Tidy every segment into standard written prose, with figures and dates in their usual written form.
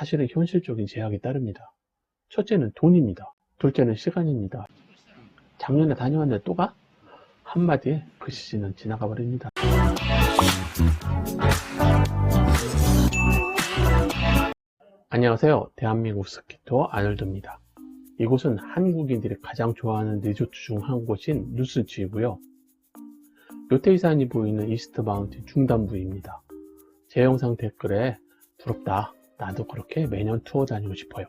사실은 현실적인 제약이 따릅니다. 첫째는 돈입니다. 둘째는 시간입니다. 작년에 다녀왔는데 또 가? 한마디에 그 시즌은 지나가 버립니다. 안녕하세요. 대한민국 스키투어 아놀드입니다. 이곳은 한국인들이 가장 좋아하는 리조트 중 한 곳인 누스지이고요. 요테이산이 보이는 이스트 마운틴 중단부입니다. 제 영상 댓글에 부럽다, 나도 그렇게 매년 투어 다니고 싶어요.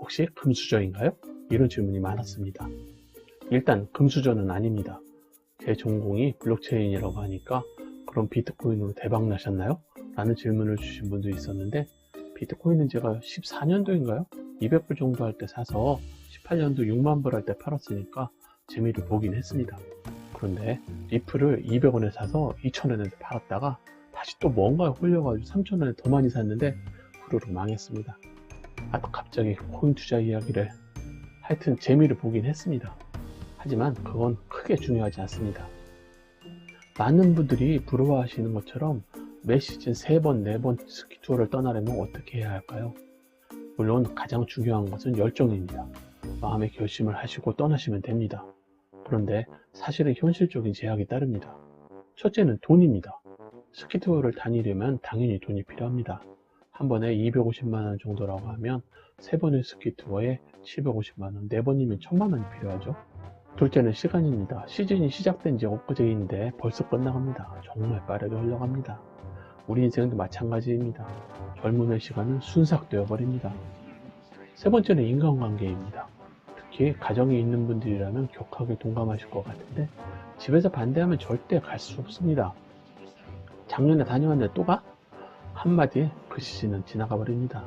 혹시 금수저인가요? 이런 질문이 많았습니다. 일단 금수저는 아닙니다. 제 전공이 블록체인이라고 하니까 그럼 비트코인으로 대박 나셨나요? 라는 질문을 주신 분도 있었는데, 비트코인은 제가 14년도인가요? 200불 정도 할 때 사서 18년도 6만 불 할 때 팔았으니까 재미를 보긴 했습니다. 그런데 리플을 200원에 사서 2000원에 팔았다가 다시 또 뭔가에 홀려가지고 3000원에 더 많이 샀는데 후루룩 망했습니다. 또 갑자기 코인 투자 이야기를, 하여튼 재미를 보긴 했습니다. 하지만 그건 크게 중요하지 않습니다. 많은 분들이 부러워하시는 것처럼 매 시즌 3번, 4번 스키 투어를 떠나려면 어떻게 해야 할까요? 물론 가장 중요한 것은 열정입니다. 마음의 결심을 하시고 떠나시면 됩니다. 그런데 사실은 현실적인 제약이 따릅니다. 첫째는 돈입니다. 스키 투어를 다니려면 당연히 돈이 필요합니다. 한 번에 250만원 정도라고 하면 3번의 스키 투어에 750만원, 4번이면 1000만원이 필요하죠. 둘째는 시간입니다. 시즌이 시작된 지 엊그제인데 벌써 끝나갑니다. 정말 빠르게 흘러갑니다. 우리 인생도 마찬가지입니다. 젊음의 시간은 순삭되어 버립니다. 세 번째는 인간관계입니다. 특히 가정이 있는 분들이라면 격하게 동감하실 것 같은데, 집에서 반대하면 절대 갈 수 없습니다. 작년에 다녀왔는데 또 가? 한마디에 그 시즌은 지나가 버립니다.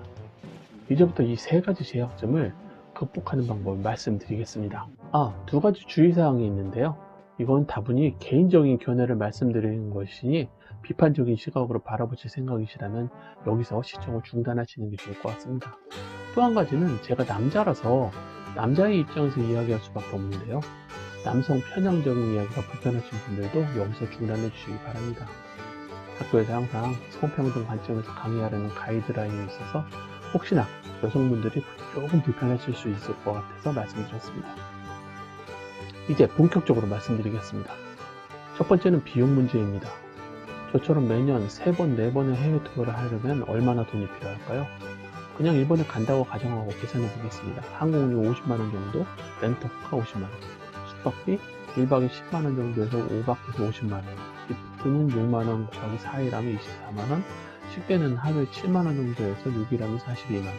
이제부터 이 3가지 제약점을 극복하는 방법을 말씀드리겠습니다. 두 가지 주의사항이 있는데요. 이건 다분히 개인적인 견해를 말씀드리는 것이니 비판적인 시각으로 바라보실 생각이시라면 여기서 시청을 중단하시는 게 좋을 것 같습니다. 또 한 가지는 제가 남자라서 남자의 입장에서 이야기할 수밖에 없는데요. 남성 편향적인 이야기가 불편하신 분들도 여기서 중단해 주시기 바랍니다. 학교에서 항상 성평등 관점에서 강의하려는 가이드라인이 있어서 혹시나 여성분들이 조금 불편하실 수 있을 것 같아서 말씀드렸습니다. 이제 본격적으로 말씀드리겠습니다. 첫 번째는 비용 문제입니다. 저처럼 매년 3번, 4번의 해외 투어를 하려면 얼마나 돈이 필요할까요? 그냥 일본에 간다고 가정하고 계산해 보겠습니다. 항공료 50만원 정도, 렌터카 50만원, 숙박비 1박에 10만원 정도에서 5박에서 50만원, 기프트는 6만원 곱하기 4일하면 24만원, 식대는 하루에 7만원 정도에서 6일하면 42만원,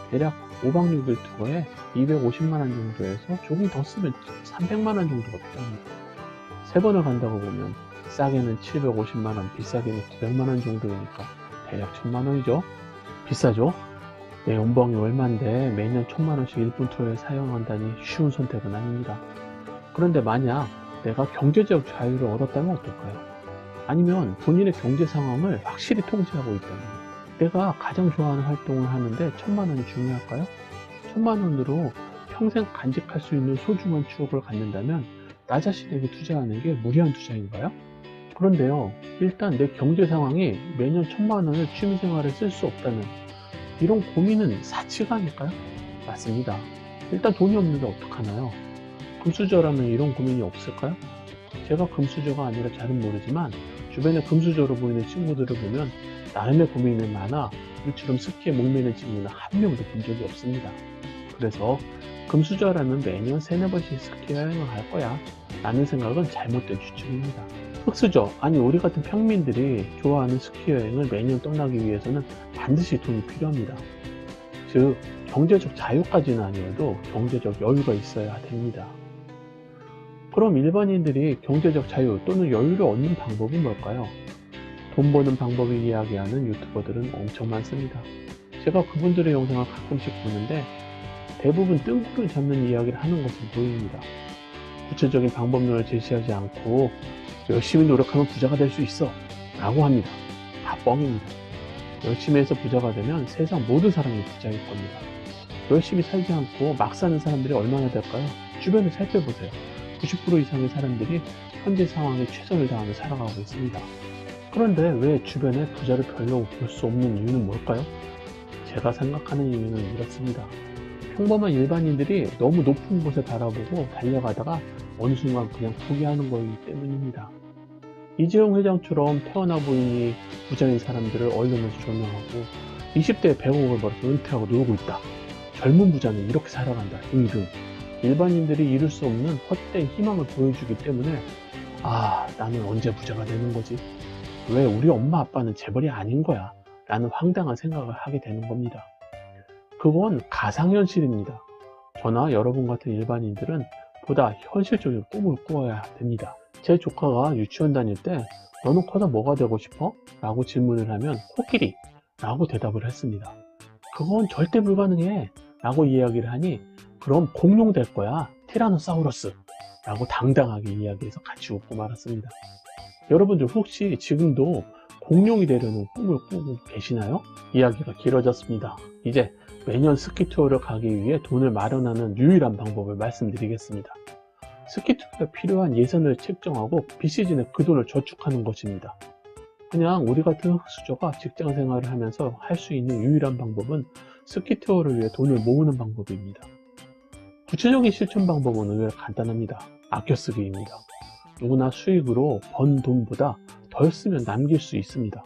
대략 5박 6일 투어에 250만원 정도에서 조금 더 쓰면 300만원 정도가 필요합니다. 3번을 간다고 보면 싸게는 750만원, 비싸게는 900만원 정도이니까 대략 1000만원이죠. 비싸죠? 내 연봉이 얼만데 매년 1000만원씩 일본 투어에 사용한다니 쉬운 선택은 아닙니다. 그런데 만약 내가 경제적 자유를 얻었다면 어떨까요? 아니면 본인의 경제 상황을 확실히 통제하고 있다면, 내가 가장 좋아하는 활동을 하는데 1000만원이 중요할까요? 1000만원으로 평생 간직할 수 있는 소중한 추억을 갖는다면 나 자신에게 투자하는 게 무리한 투자인가요? 그런데요, 일단 내 경제 상황이 매년 1000만원을 취미생활에 쓸 수 없다면 이런 고민은 사치가 아닐까요? 맞습니다. 일단 돈이 없는데 어떡하나요? 금수저라면 이런 고민이 없을까요? 제가 금수저가 아니라 잘은 모르지만 주변에 금수저로 보이는 친구들을 보면 나름의 고민이 많아 이처럼 스키에 목매는 친구는 한 명도 본 적이 없습니다. 그래서 금수저라면 매년 3-4번씩 스키 여행을 할 거야 라는 생각은 잘못된 추측입니다. 흑수저, 아니 우리 같은 평민들이 좋아하는 스키 여행을 매년 떠나기 위해서는 반드시 돈이 필요합니다. 즉 경제적 자유까지는 아니어도 경제적 여유가 있어야 됩니다. 그럼 일반인들이 경제적 자유 또는 여유를 얻는 방법은 뭘까요? 돈 버는 방법을 이야기하는 유튜버들은 엄청 많습니다. 제가 그분들의 영상을 가끔씩 보는데 대부분 뜬구를 잡는 이야기를 하는 것으로 보입니다. 구체적인 방법론을 제시하지 않고 열심히 노력하면 부자가 될 수 있어 라고 합니다. 다 뻥입니다. 열심히 해서 부자가 되면 세상 모든 사람이 부자일 겁니다. 열심히 살지 않고 막 사는 사람들이 얼마나 될까요? 주변을 살펴보세요. 90% 이상의 사람들이 현재 상황에 최선을 다하며 살아가고 있습니다. 그런데 왜 주변에 부자를 별로 볼 수 없는 이유는 뭘까요? 제가 생각하는 이유는 이렇습니다. 평범한 일반인들이 너무 높은 곳을 바라보고 달려가다가 어느 순간 그냥 포기하는 거이기 때문입니다. 이재용 회장처럼 태어나 보이니 부자인 사람들을 언론에서 조명하고 20대에 100억을 벌어서 은퇴하고 놀고 있다. 젊은 부자는 이렇게 살아간다. 등등. 일반인들이 이룰 수 없는 헛된 희망을 보여주기 때문에 나는 언제 부자가 되는 거지? 왜 우리 엄마 아빠는 재벌이 아닌 거야? 라는 황당한 생각을 하게 되는 겁니다. 그건 가상현실입니다. 저나 여러분 같은 일반인들은 보다 현실적인 꿈을 꾸어야 됩니다. 제 조카가 유치원 다닐 때 너는 커서 뭐가 되고 싶어? 라고 질문을 하면 코끼리 라고 대답을 했습니다. 그건 절대 불가능해 라고 이야기를 하니 그럼 공룡 될 거야 티라노사우루스 라고 당당하게 이야기해서 같이 웃고 말았습니다. 여러분들 혹시 지금도 공룡이 되려는 꿈을 꾸고 계시나요? 이야기가 길어졌습니다. 이제 매년 스키 투어를 가기 위해 돈을 마련하는 유일한 방법을 말씀드리겠습니다. 스키 투어에 필요한 예산을 책정하고 비시즌에 그 돈을 저축하는 것입니다. 그냥 우리 같은 흙수저가 직장 생활을 하면서 할 수 있는 유일한 방법은 스키 투어를 위해 돈을 모으는 방법입니다. 구체적인 실천 방법은 의외로 간단합니다. 아껴 쓰기입니다. 누구나 수익으로 번 돈보다 덜 쓰면 남길 수 있습니다.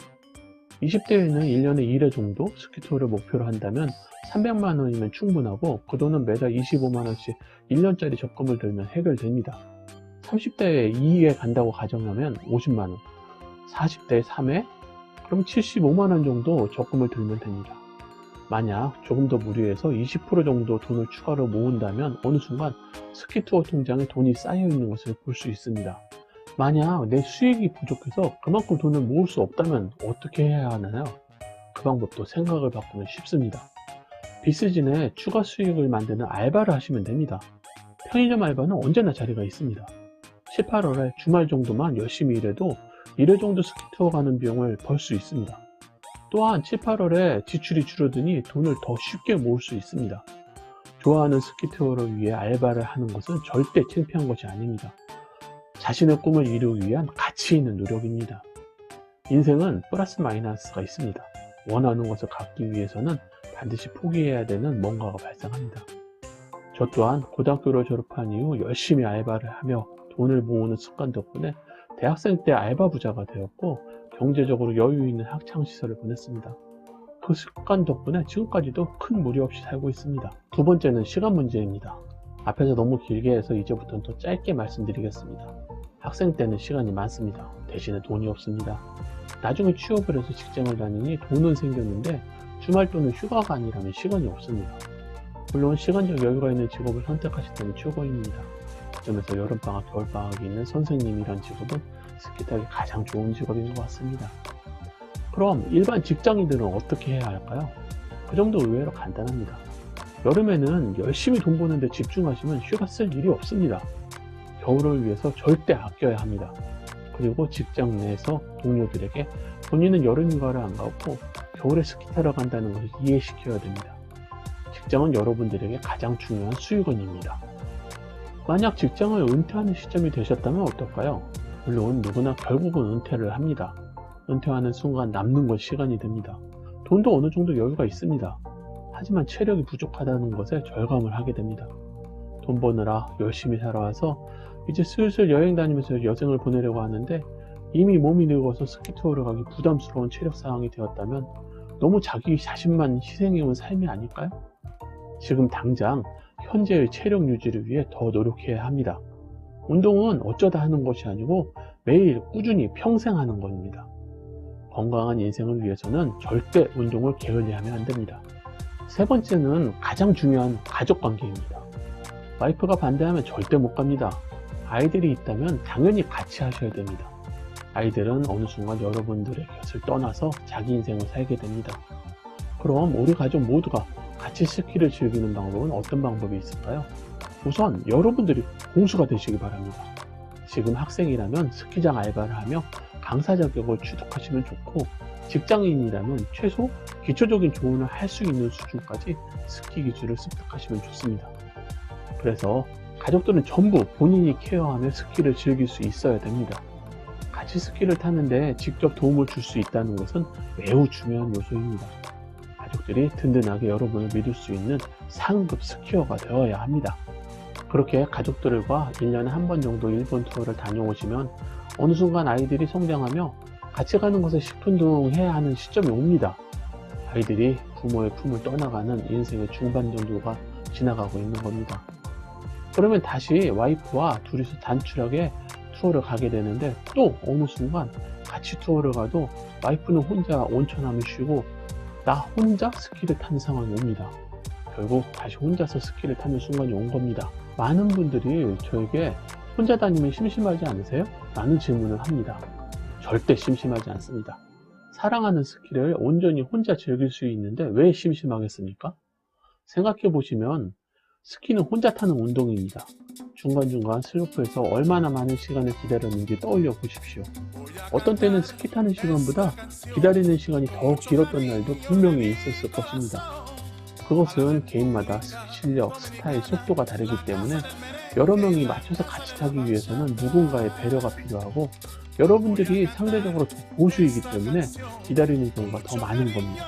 20대에는 1년에 1회 정도 스키 투어를 목표로 한다면 300만 원이면 충분하고 그 돈은 매달 25만 원씩 1년짜리 적금을 들면 해결됩니다. 30대에 2회 간다고 가정하면 50만 원, 40대에 3회? 그럼 75만 원 정도 적금을 들면 됩니다. 만약 조금 더 무리해서 20% 정도 돈을 추가로 모은다면 어느 순간 스키 투어 통장에 돈이 쌓여 있는 것을 볼 수 있습니다. 만약 내 수익이 부족해서 그만큼 돈을 모을 수 없다면 어떻게 해야 하나요? 그 방법도 생각을 바꾸면 쉽습니다. 비시즌에 추가 수익을 만드는 알바를 하시면 됩니다. 편의점 알바는 언제나 자리가 있습니다. 7, 8월에 주말 정도만 열심히 일해도 1회 정도 스키 투어 가는 비용을 벌 수 있습니다. 또한 7, 8월에 지출이 줄어드니 돈을 더 쉽게 모을 수 있습니다. 좋아하는 스키 투어를 위해 알바를 하는 것은 절대 창피한 것이 아닙니다. 자신의 꿈을 이루기 위한 가치 있는 노력입니다. 인생은 플러스 마이너스가 있습니다. 원하는 것을 갖기 위해서는 반드시 포기해야 되는 뭔가가 발생합니다. 저 또한 고등학교를 졸업한 이후 열심히 알바를 하며 돈을 모으는 습관 덕분에 대학생 때 알바 부자가 되었고 경제적으로 여유 있는 학창시절을 보냈습니다. 그 습관 덕분에 지금까지도 큰 무리 없이 살고 있습니다. 두 번째는 시간 문제입니다. 앞에서 너무 길게 해서 이제부터는 더 짧게 말씀드리겠습니다. 학생 때는 시간이 많습니다. 대신에 돈이 없습니다. 나중에 취업을 해서 직장을 다니니 돈은 생겼는데 주말 또는 휴가가 아니라면 시간이 없습니다. 물론 시간적 여유가 있는 직업을 선택하시다면 최고입니다. 그 점에서 여름방학, 겨울방학이 있는 선생님이란 직업은 스키 타기 가장 좋은 직업인 것 같습니다. 그럼 일반 직장인들은 어떻게 해야 할까요? 그 점도 의외로 간단합니다. 여름에는 열심히 돈 버는데 집중하시면 휴가 쓸 일이 없습니다. 겨울을 위해서 절대 아껴야 합니다. 그리고 직장 내에서 동료들에게 본인은 여름휴가를 안 가고 겨울에 스키 타러 간다는 것을 이해시켜야 됩니다. 직장은 여러분들에게 가장 중요한 수익원입니다. 만약 직장을 은퇴하는 시점이 되셨다면 어떨까요? 물론 누구나 결국은 은퇴를 합니다. 은퇴하는 순간 남는 건 시간이 됩니다. 돈도 어느 정도 여유가 있습니다. 하지만 체력이 부족하다는 것에 절감을 하게 됩니다. 돈 버느라 열심히 살아와서 이제 슬슬 여행 다니면서 여생을 보내려고 하는데 이미 몸이 늙어서 스키 투어를 가기 부담스러운 체력 상황이 되었다면 너무 자기 자신만 희생해온 삶이 아닐까요? 지금 당장 현재의 체력 유지를 위해 더 노력해야 합니다. 운동은 어쩌다 하는 것이 아니고 매일 꾸준히 평생 하는 겁니다. 건강한 인생을 위해서는 절대 운동을 게을리하면 안 됩니다. 세 번째는 가장 중요한 가족 관계입니다. 와이프가 반대하면 절대 못 갑니다. 아이들이 있다면 당연히 같이 하셔야 됩니다. 아이들은 어느 순간 여러분들의 곁을 떠나서 자기 인생을 살게 됩니다. 그럼 우리 가족 모두가 같이 스키를 즐기는 방법은 어떤 방법이 있을까요? 우선 여러분들이 고수가 되시기 바랍니다. 지금 학생이라면 스키장 알바를 하며 강사 자격을 취득하시면 좋고 직장인이라면 최소 기초적인 조언을 할 수 있는 수준까지 스키 기술을 습득하시면 좋습니다. 그래서 가족들은 전부 본인이 케어하며 스키를 즐길 수 있어야 됩니다. 같이 스키를 타는데 직접 도움을 줄 수 있다는 것은 매우 중요한 요소입니다. 가족들이 든든하게 여러분을 믿을 수 있는 상급 스키어가 되어야 합니다. 그렇게 가족들과 1년에 한 번 정도 일본 투어를 다녀오시면 어느 순간 아이들이 성장하며 같이 가는 것에 시큰둥해야 하는 시점이 옵니다. 아이들이 부모의 품을 떠나가는 인생의 중반 정도가 지나가고 있는 겁니다. 그러면 다시 와이프와 둘이서 단출하게 투어를 가게 되는데, 또 어느 순간 같이 투어를 가도 와이프는 혼자 온천하며 쉬고 나 혼자 스키를 타는 상황이 옵니다. 결국 다시 혼자서 스키를 타는 순간이 온 겁니다. 많은 분들이 저에게 혼자 다니면 심심하지 않으세요? 라는 질문을 합니다. 절대 심심하지 않습니다. 사랑하는 스키를 온전히 혼자 즐길 수 있는데 왜 심심하겠습니까? 생각해 보시면 스키는 혼자 타는 운동입니다. 중간중간 슬로프에서 얼마나 많은 시간을 기다렸는지 떠올려 보십시오. 어떤 때는 스키 타는 시간보다 기다리는 시간이 더 길었던 날도 분명히 있었을 것입니다. 그것은 개인마다 스키 실력, 스타일, 속도가 다르기 때문에 여러 명이 맞춰서 같이 타기 위해서는 누군가의 배려가 필요하고, 여러분들이 상대적으로 더 보수이기 때문에 기다리는 경우가 더 많은 겁니다.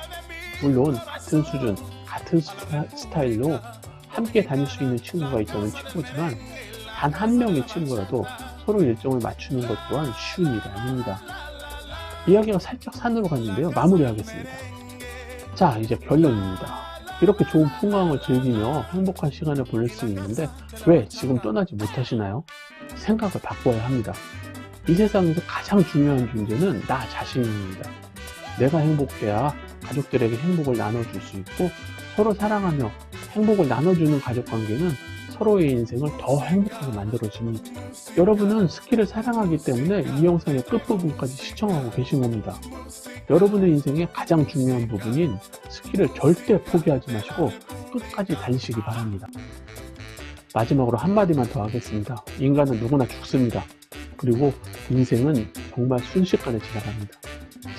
물론 같은 수준, 같은 스타일로 함께 다닐 수 있는 친구가 있다면 친구지만, 단 한 명의 친구라도 서로 일정을 맞추는 것 또한 쉬운 일이 아닙니다. 이야기가 살짝 산으로 갔는데요. 마무리하겠습니다. 자, 이제 결론입니다. 이렇게 좋은 풍광을 즐기며 행복한 시간을 보낼 수 있는데 왜 지금 떠나지 못하시나요? 생각을 바꿔야 합니다. 이 세상에서 가장 중요한 존재는 나 자신입니다. 내가 행복해야 가족들에게 행복을 나눠줄 수 있고, 서로 사랑하며 행복을 나눠주는 가족관계는 서로의 인생을 더 행복하게 만들어줍니다. 여러분은 스키를 사랑하기 때문에 이 영상의 끝부분까지 시청하고 계신 겁니다. 여러분의 인생의 가장 중요한 부분인 스키를 절대 포기하지 마시고 끝까지 달리시기 바랍니다. 마지막으로 한마디만 더 하겠습니다. 인간은 누구나 죽습니다. 그리고 인생은 정말 순식간에 지나갑니다.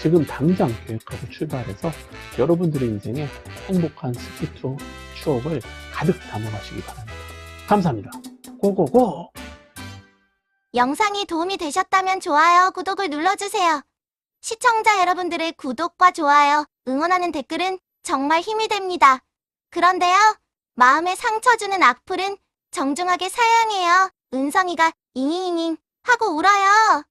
지금 당장 계획하고 출발해서 여러분들의 인생에 행복한 스키 투어 추억을 가득 담아가시기 바랍니다. 감사합니다. 고고고! 영상이 도움이 되셨다면 좋아요, 구독을 눌러주세요. 시청자 여러분들의 구독과 좋아요, 응원하는 댓글은 정말 힘이 됩니다. 그런데요, 마음에 상처 주는 악플은 정중하게 사양해요. 은성이가 잉잉잉 하고 울어요.